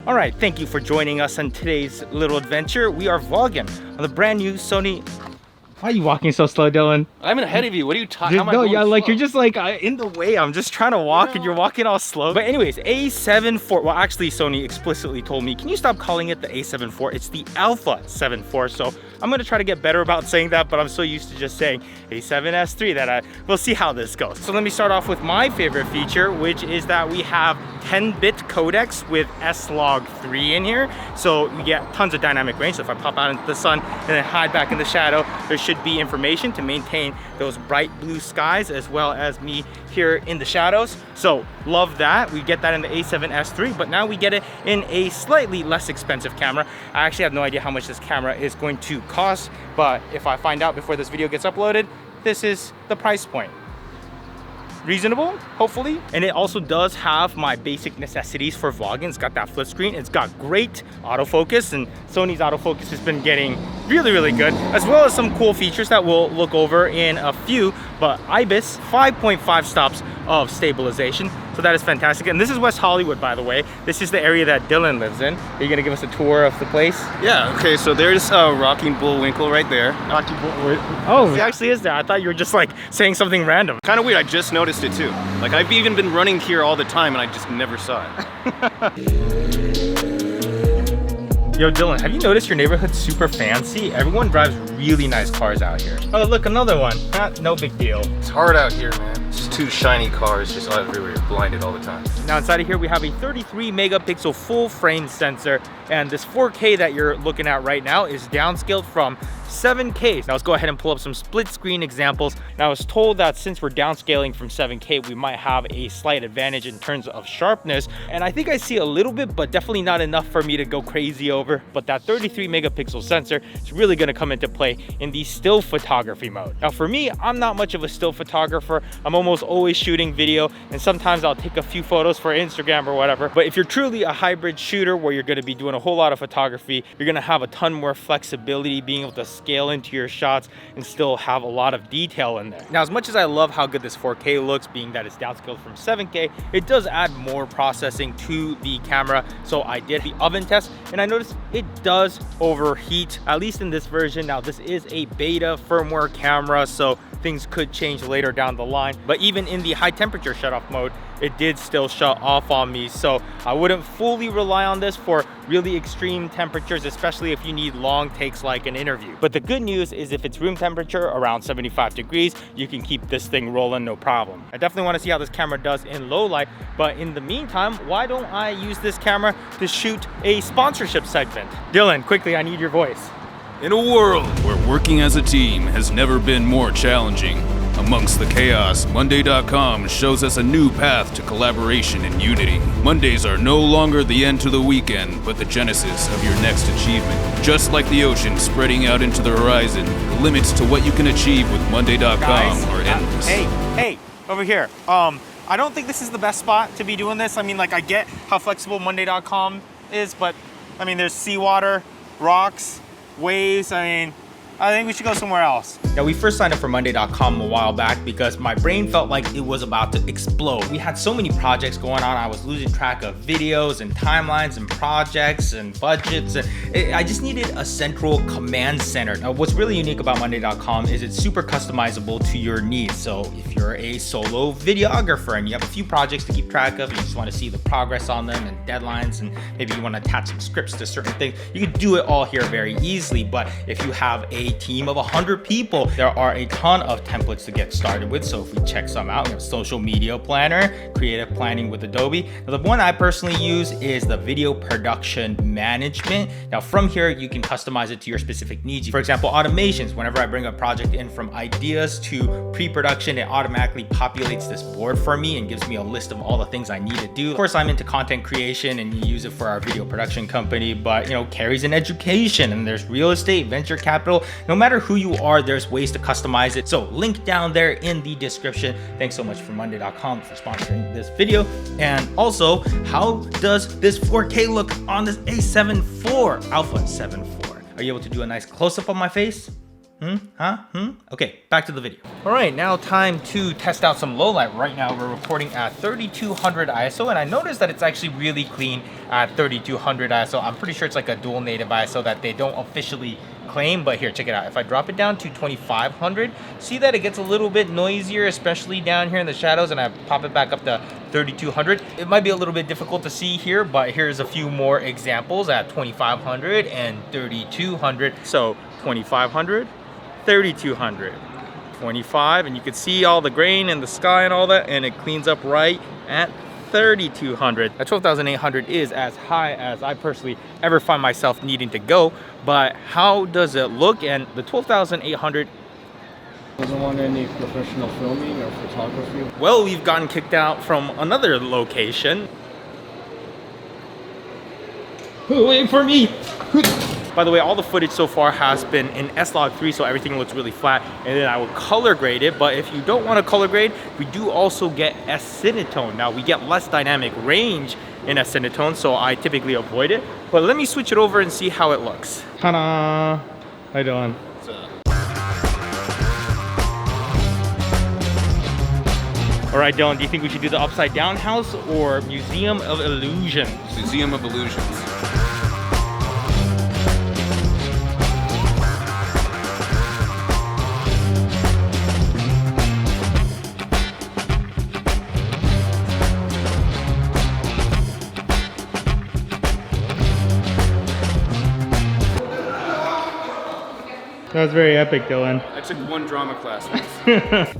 All right, thank you for joining us on today's little adventure. We are vlogging on the brand new Sony. Why are you walking so slow, Dylan? I'm ahead of you. What are you talking about? No, yeah, like you're just like in the way. I'm just trying to walk and you're walking all slow. But anyways, A7 IV. Well, actually, Sony explicitly told me, can you stop calling it the A7 IV? It's the Alpha 7 IV. So I'm gonna try to get better about saying that, but I'm so used to just saying A7S3 that we'll see how this goes. So let me start off with my favorite feature, which is that we have 10-bit codecs with S-Log3 in here. So you get tons of dynamic range. So if I pop out into the sun and then hide back in the shadow, there should be information to maintain those bright blue skies as well as me here in the shadows. So love that. We get that in the A7S3, but now we get it in a slightly less expensive camera. I actually have no idea how much this camera is going to cost, but if I find out before this video gets uploaded, this is the price point. Reasonable, hopefully. And it also does have my basic necessities for vlogging. It's got that flip screen. It's got great autofocus, and Sony's autofocus has been getting really, really good, as well as some cool features that we'll look over in a few. But IBIS 5.5 stops of stabilization. So that is fantastic. And this is West Hollywood, by the way. This is the area that Dylan lives in. Are you gonna give us a tour of the place? Yeah, okay, so there's Rocking Bullwinkle right there. Rocking Bullwinkle. Oh, it actually is there. I thought you were just like saying something random. Kind of weird, I just noticed it too. Like I've even been running here all the time and I just never saw it. Yo, Dylan, have you noticed your neighborhood's super fancy? Everyone drives really nice cars out here. Oh, look, another one. No big deal. It's hard out here, man. It's just two shiny cars just everywhere. You're blinded all the time. Now inside of here, we have a 33 megapixel full frame sensor, and this 4K that you're looking at right now is downscaled from 7K. Now let's go ahead and pull up some split screen examples. Now I was told that since we're downscaling from 7K, we might have a slight advantage in terms of sharpness. And I think I see a little bit, but definitely not enough for me to go crazy over. But that 33 megapixel sensor is really gonna come into play in the still photography mode. Now for me, I'm not much of a still photographer. I'm almost always shooting video, and sometimes I'll take a few photos for Instagram or whatever. But if you're truly a hybrid shooter where you're gonna be doing a whole lot of photography, you're gonna have a ton more flexibility, being able to scale into your shots and still have a lot of detail in there. Now, as much as I love how good this 4K looks, being that it's downscaled from 7K, it does add more processing to the camera. So I did the oven test and I noticed it does overheat, at least in this version. Now, this is a beta firmware camera, so things could change later down the line. But even in the high temperature shutoff mode, it did still shut off on me. So I wouldn't fully rely on this for really extreme temperatures, especially if you need long takes like an interview. But the good news is if it's room temperature around 75 degrees, you can keep this thing rolling no problem. I definitely want to see how this camera does in low light, but in the meantime, why don't I use this camera to shoot a sponsorship segment? Dylan, quickly, I need your voice. In a world where working as a team has never been more challenging, amongst the chaos, Monday.com shows us a new path to collaboration and unity. Mondays are no longer the end to the weekend, but the genesis of your next achievement. Just like the ocean spreading out into the horizon, the limits to what you can achieve with Monday.com are endless. Hey, over here. I don't think this is the best spot to be doing this. I mean, like, I get how flexible Monday.com is, but I mean, there's seawater, rocks, waves. I think we should go somewhere else. Yeah, we first signed up for Monday.com a while back because my brain felt like it was about to explode. We had so many projects going on. I was losing track of videos and timelines and projects and budgets. And I just needed a central command center. Now, what's really unique about Monday.com is it's super customizable to your needs. So if you're a solo videographer and you have a few projects to keep track of, and you just want to see the progress on them and deadlines, and maybe you want to attach some scripts to certain things, you can do it all here very easily. But if you have a team of 100 people, there are a ton of templates to get started with. So if we check some out, we have social media planner, creative planning with Adobe. Now, the one I personally use is the video production management. Now from here, you can customize it to your specific needs. For example, automations. Whenever I bring a project in from ideas to pre-production, it automatically populates this board for me and gives me a list of all the things I need to do. Of course, I'm into content creation and use it for our video production company, but Carrie's in education and there's real estate, venture capital. No matter who you are, there's ways to customize it. So link down there in the description. Thanks so much for Monday.com for sponsoring this video. And also, how does this 4K look on this A7 IV, Alpha 7 IV? Are you able to do a nice close-up on my face? Okay, back to the video. All right, now time to test out some low light. Right now we're recording at 3200 ISO, and I noticed that it's actually really clean at 3200 ISO. I'm pretty sure it's like a dual native ISO that they don't officially claim, but here, check it out. If I drop it down to 2500, see that it gets a little bit noisier, especially down here in the shadows, and I pop it back up to 3200. It might be a little bit difficult to see here, but here's a few more examples at 2500 and 3200. So 2500, 3200, 25, and you can see all the grain in the sky and all that, and it cleans up right at 3200. At 12,800 is as high as I personally ever find myself needing to go, but how does it look? And the 12,800 doesn't want any professional filming or photography. Well, we've gotten kicked out from another location. Wait for me. By the way, all the footage so far has been in S-Log3, so everything looks really flat, and then I will color grade it. But if you don't want to color grade, we do also get S-Cinetone. Now, we get less dynamic range in S-Cinetone, so I typically avoid it. But let me switch it over and see how it looks. Ta-da! How you doing? All right, Dylan, do you think we should do the Upside Down House or Museum of Illusions? Museum of Illusions. That was very epic, Dylan. I took one drama class once.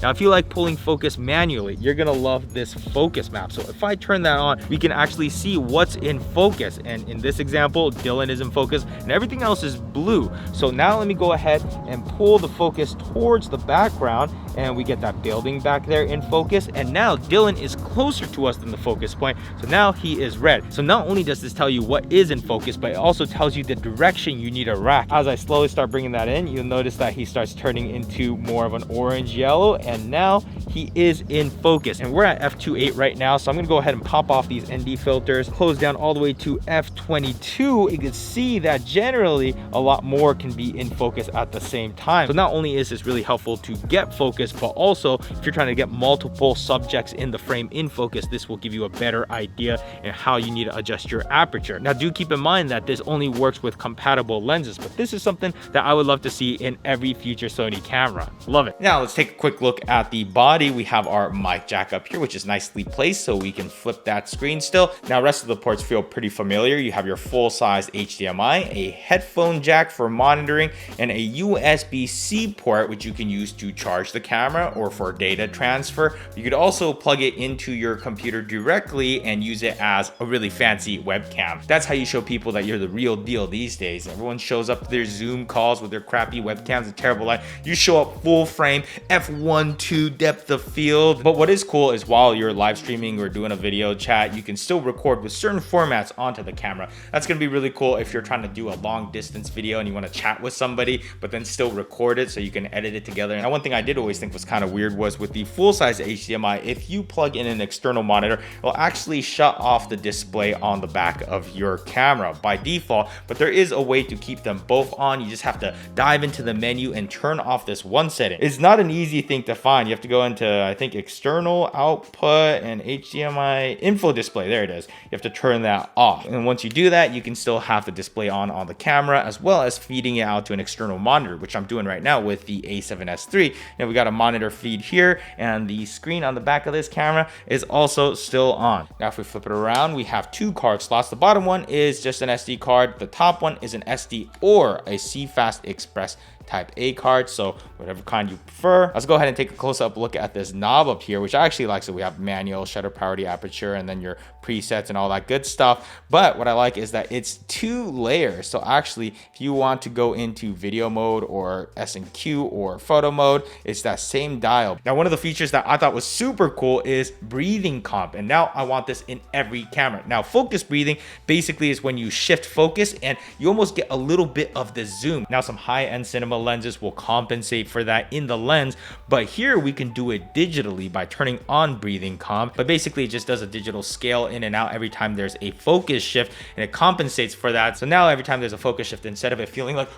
Now, if you like pulling focus manually, you're gonna love this focus map. So if I turn that on, we can actually see what's in focus. And in this example, Dylan is in focus and everything else is blue. So now let me go ahead and pull the focus towards the background, and we get that building back there in focus. And now Dylan is closer to us than the focus point. So now he is red. So not only does this tell you what is in focus, but it also tells you the direction you need to rack. As I slowly start bringing that in, you'll notice that he starts turning into more of an orange yellow, and now he is in focus. And we're at f2.8 right now, so I'm gonna go ahead and pop off these ND filters, close down all the way to f22. You can see that generally a lot more can be in focus at the same time. So not only is this really helpful to get focus, but also if you're trying to get multiple subjects in the frame in focus, this will give you a better idea in how you need to adjust your aperture. Now, do keep in mind that this only works with compatible lenses, but this is something that I would love to see in every future Sony camera. Love it. Now let's take a quick look at the body. We have our mic jack up here, which is nicely placed, so we can flip that screen still. Now, rest of the ports feel pretty familiar. You have your full-size HDMI, a headphone jack for monitoring, and a USB-C port, which you can use to charge the camera or for data transfer. You could also plug it into your computer directly and use it as a really fancy webcam. That's how you show people that you're the real deal these days. Everyone shows up to their Zoom calls with their crappy webcams and terrible light. You show up full frame, f1.2 depth of field. But what is cool is while you're live streaming or doing a video chat, you can still record with certain formats onto the camera. That's gonna be really cool if you're trying to do a long distance video and you wanna chat with somebody, but then still record it so you can edit it together. And one thing I did always think was kind of weird was with the full-size HDMI, if you plug in an external monitor, it'll actually shut off the display on the back of your camera by default, but there is a way to keep them both on. You just have to dive into the menu and turn off this one setting. It's not an easy thing to find. You have to go into, I think, external output and HDMI info display. There it is. You have to turn that off. And once you do that, you can still have the display on the camera, as well as feeding it out to an external monitor, which I'm doing right now with the A7S III. And we got a monitor feed here, and the screen on the back of this camera is also still on. Now, if we flip it around, we have two card slots. The bottom one is just an SD card. The top one is an SD or a CFast Express Type A card, so whatever kind you prefer. Let's go ahead and take a close-up look at this knob up here, which I actually like. So we have manual, shutter priority, aperture, and then your presets and all that good stuff. But what I like is that it's 2 layers. So actually, if you want to go into video mode or S&Q or photo mode, it's that same dial. Now, one of the features that I thought was super cool is breathing comp, and now I want this in every camera. Now, focus breathing basically is when you shift focus and you almost get a little bit of the zoom. Now, some high-end cinema lenses will compensate for that in the lens, but here we can do it digitally by turning on breathing comp. But basically, it just does a digital scale in and out every time there's a focus shift, and it compensates for that. So now every time there's a focus shift, instead of it feeling like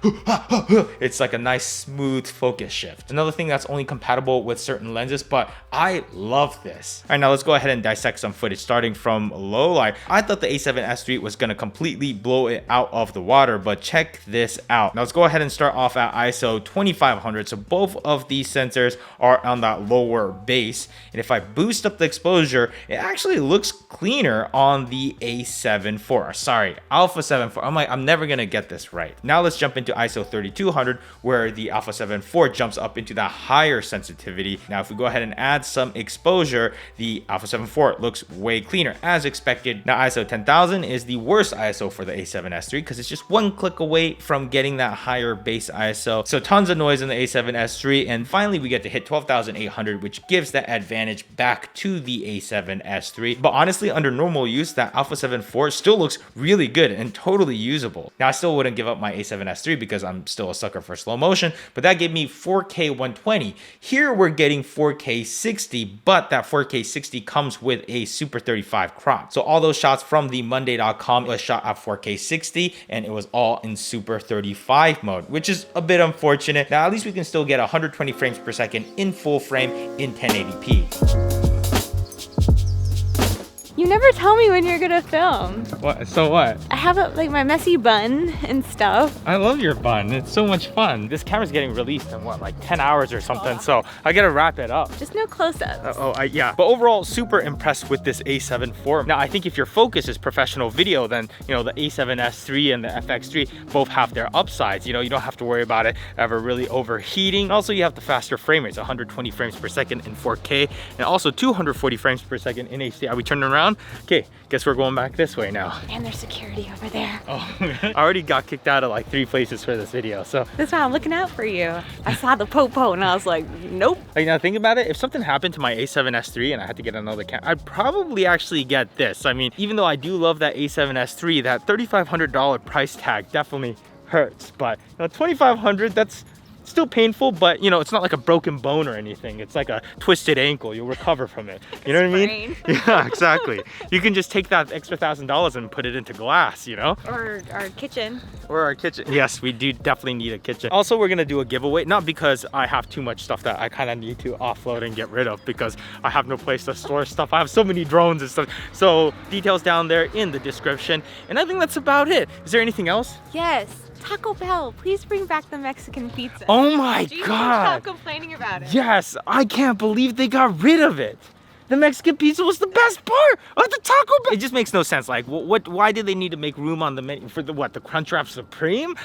it's like a nice smooth focus shift. Another thing that's only compatible with certain lenses, but I love this. All right, now let's go ahead and dissect some footage starting from low light. I thought the A7S III was gonna completely blow it out of the water, but check this out. Now let's go ahead and start off at ISO 2500. So both of these sensors are on that lower base, and if I boost up the exposure, it actually looks cleaner on the A7 IV. Sorry, Alpha 7 IV. I'm never gonna get this right. Now let's jump into ISO 3200, where the Alpha 7 IV jumps up into that higher sensitivity. Now if we go ahead and add some exposure, the Alpha 7 IV looks way cleaner as expected. Now ISO 10000 is the worst ISO for the A7S III because it's just one click away from getting that higher base ISO. So tons of noise in the A7S III, and finally we get to hit 12,800, which gives that advantage back to the A7S III. But honestly, under normal use, that Alpha 7 IV still looks really good and totally usable. Now I still wouldn't give up my A7S III because I'm still a sucker for slow motion, but that gave me 4K 120. Here we're getting 4K 60, but that 4K 60 comes with a Super 35 crop. So all those shots from the Monday.com was shot at 4K 60, and it was all in Super 35 mode, which is a bit unfortunate. Now at least we can still get 120 frames per second in full frame in 1080p. You never tell me when you're gonna film. What? So what? I have like my messy bun and stuff. I love your bun. It's so much fun. This camera's getting released in what, like 10 hours or something, so I gotta wrap it up. Just no close-ups. Yeah. But overall, super impressed with this A7 IV. Now, I think if your focus is professional video, then, you know, the A7S III and the FX3 both have their upsides. You know, you don't have to worry about it ever really overheating. And also, you have the faster frame rates, 120 frames per second in 4K, and also 240 frames per second in HD. Are we turning around? Okay, guess we're going back this way now. And there's security over there. Oh, I already got kicked out of like 3 places for this video, so. That's why I'm looking out for you. I saw the popo and I was like, nope. Like, now think about it, if something happened to my A7S III and I had to get another camera, I'd probably actually get this. I mean, even though I do love that A7S III, that $3,500 price tag definitely hurts. But you know, $2,500, that's still painful, but you know, it's not like a broken bone or anything. It's like a twisted ankle. You'll recover from it. You know what I mean? Yeah, exactly. You can just take that extra $1,000 and put it into glass, you know? Or our kitchen. Or our kitchen. Yes, we do definitely need a kitchen. Also, we're gonna do a giveaway, not because I have too much stuff that I kind of need to offload and get rid of, because I have no place to store stuff. I have so many drones and stuff. So details down there in the description. And I think that's about it. Is there anything else? Yes. Taco Bell, please bring back the Mexican pizza. Oh my God. God. Stop complaining about it. Yes, I can't believe they got rid of it. The Mexican pizza was the best part of the Taco Bell. It just makes no sense. Like, why did they need to make room on the menu for the Crunchwrap Supreme?